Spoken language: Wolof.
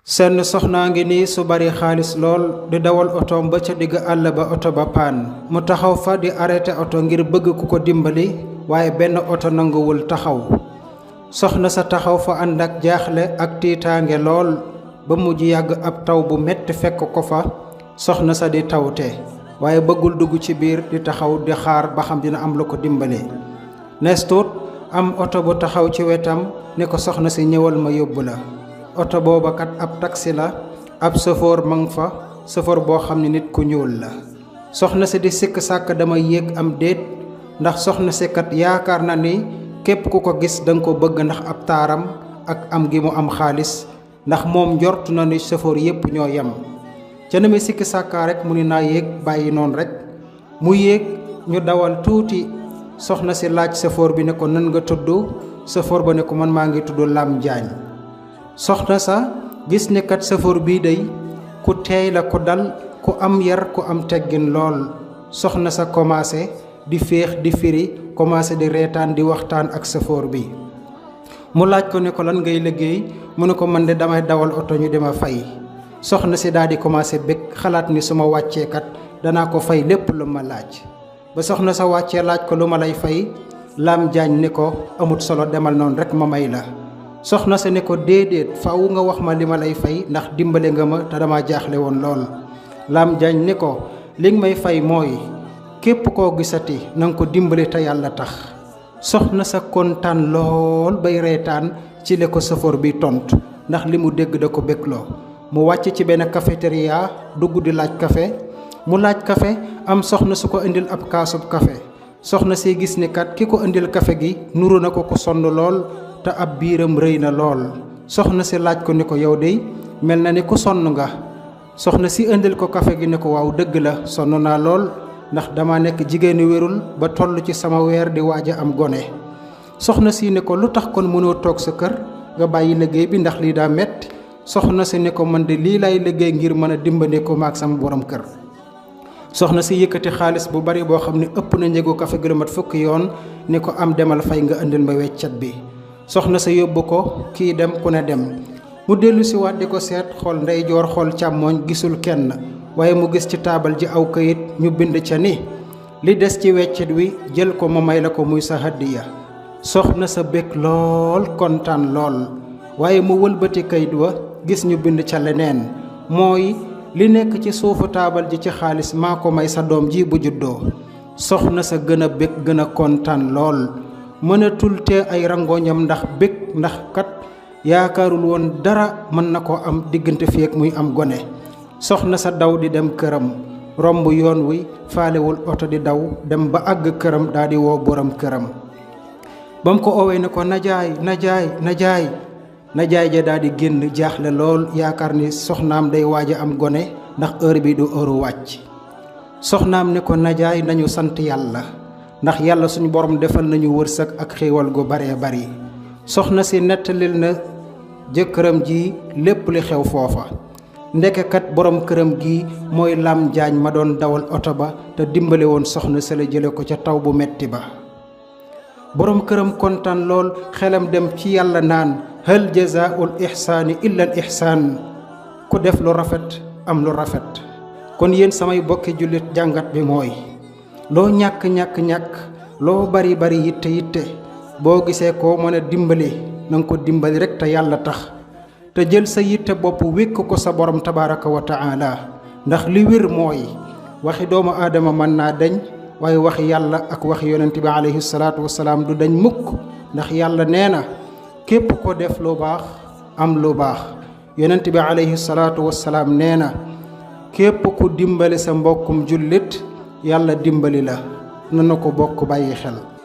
seen soxnaa ngi nii su bari xaalis lool di dawal otoom ba ca digg àll ba oto ba paan mu taxaw fa di arrêté oto ngir bëgg ku ko dimbali waaye benn oto nanguwul taxaw soxna sa taxaw fa ànd ak jaaxle ak tiitaange lool ba mujj yàgg ab taw bu metti fekk ko fa soxna sa di tawte waaye bëggul dugg ci biir di taxaw di xaar ba xam dina am lu ko dimbali nees tuut am oto bu taxaw ci wetam ne ko soxna si ñëwal ma yóbbu la oto booba kat ab taxi la ab sëfoor mang fa sëfoor boo xam ne nit ku ñuul la soxna si di sikk sàkk dama yéeg am déet ndax soxna si kat yaakaar na ni képp ku ko gis danga ko bëgg ndax ab taaram ak am gi mu am xaalis ndax moom njort na ni sëfoor yépp ñoo yem ca na mi sikki sàkkaa rek mu ni naa yéeg bàyyi noonu rek mu yéeg ñu dawal tuuti soxna si laaj sëfoor bi ne ko nan nga tudd sëfoor ba ne ko man maa ngi tudd Lam Jaañ soxna sa gis ne kat sëfoor bii day ku teey la ku dal ku am yar ku am teggin lool soxna sa commencé di féex di firi commencé di reetaan di waxtaan ak sëfoor bi mu laaj ko ne ko lan ngay liggéey mu ne ko man de damay dawal oto ñu dima fay soxna si daal di commencé bég xalaat ni su ma wàccee kat danaa ko fay lépp lu ma laaj ba soxna sa wàccee laaj ko lu ma lay fay Lam Jaañ ni ko amut solo demal noonu rek ma may la soxna sa ne ko déedéet faaw nga wax ma li ma lay fay ndax dimbale nga ma te dama jaaxle woon lool Lam Jaañ ni ko li nga may fay mooy képp koo gisati na nga ko dimbale te yàlla tax soxna sa kontaan lool bay reetaan ci le ko sëfoor bi tontu ndax li mu dégg da ko bégloo mu wàcc ci benn cafétéria dugg di laaj café mu laaj café am soxna su ko indil ab kaasub café soxna si gis ni kat ki ko indil café gi nuru na ko ku sonn lool te ab biiram rëy na lool soxna si laaj ko ni ko yow dey mel na ni ku sonn nga soxna si indil ko café gi ne ko waaw dëgg la sonn naa lool ndax dama nekk jigéenu wérul ba toll ci sama weer di waaj a am gone soxna si ne ko lu tax kon mënoo toog sa kër nga bàyyi liggéey bi ndax lii daa metti soxna si ne ko man de lii lay liggéey ngir mën a dimbali ko maag sama borom kër soxna si yëkkati xaalis bu bari boo xam ne ëpp na njëgu café gi lu mat fukki yoon ni ko am demal fay nga indil ma weccat bi soxna sa yóbbu ko kii dem ku ne dem mu dellu si waat di ko seet xool ndeyjoor xool càmmooñ gisul kenn waaye mu gis ci taabal ji aw kayit ñu bind ca ni li des ci weccet wi jël ko ma may la ko muy sa hadiya soxna sa bég lool kontaan lool waaye mu wëlbati kayit wa gis ñu bind ca leneen mooy li nekk ci suufu taabal ji ci xaalis maa ko may sa doom ji bu juddoo soxna sa gën a bég gën a kontaan lool mënatul te ay rangoñam ndax bég ndax kat yaakaarul woon dara mën na ko am diggante fi ak muy am gone soxna sa daw di dem këram romb yoon wi faalewul oto di daw dem ba àgg këram daal di woo borom këram ba mu ko owee ne ko najaay najaay ja daal di génn jaaxle lool yaakaar ni soxnaam day waaj a am gone ndax heure bi du heure wàcc soxnaam ne ko najaay nañu sant yàlla ndax yàlla suñu borom defal nañu wërsëg ak xéewal gu baree bari soxna si nettalil na jëkkëram ji lépp li xew foofa ndekekat borom këram gi mooy Lam Jaañ ma doon dawal oto ba te dimbale woon soxna si la jële ko ca taw bu metti ba borom këram kontaan lool xelam dem ci yàlla naan hal jazaa'ul ihsaani illa al ihsaan ku def lu rafet am lu rafet kon yéen samay bokki jullit jàngat bi mooy loo ñàkk loo bari yitte boo gisee koo mën a dimbali na nga ko dimbali rek te yàlla tax te jël sa yitte bopp wékk ko sa borom tabaraka wa taala ndax li wér mooy waxi doomu aadama mën naa deñ waaye waxi yàlla ak waxi yonent bi alayhi salaatu wasalaam du dañ mukk ndax yàlla nee na képp ko def lu baax am lu baax yonent bi alayhi salaatu wasalaam nee na képp ku dimbali sa mbokkum jullit yàlla dimbali la na ko bokk bàyyi xel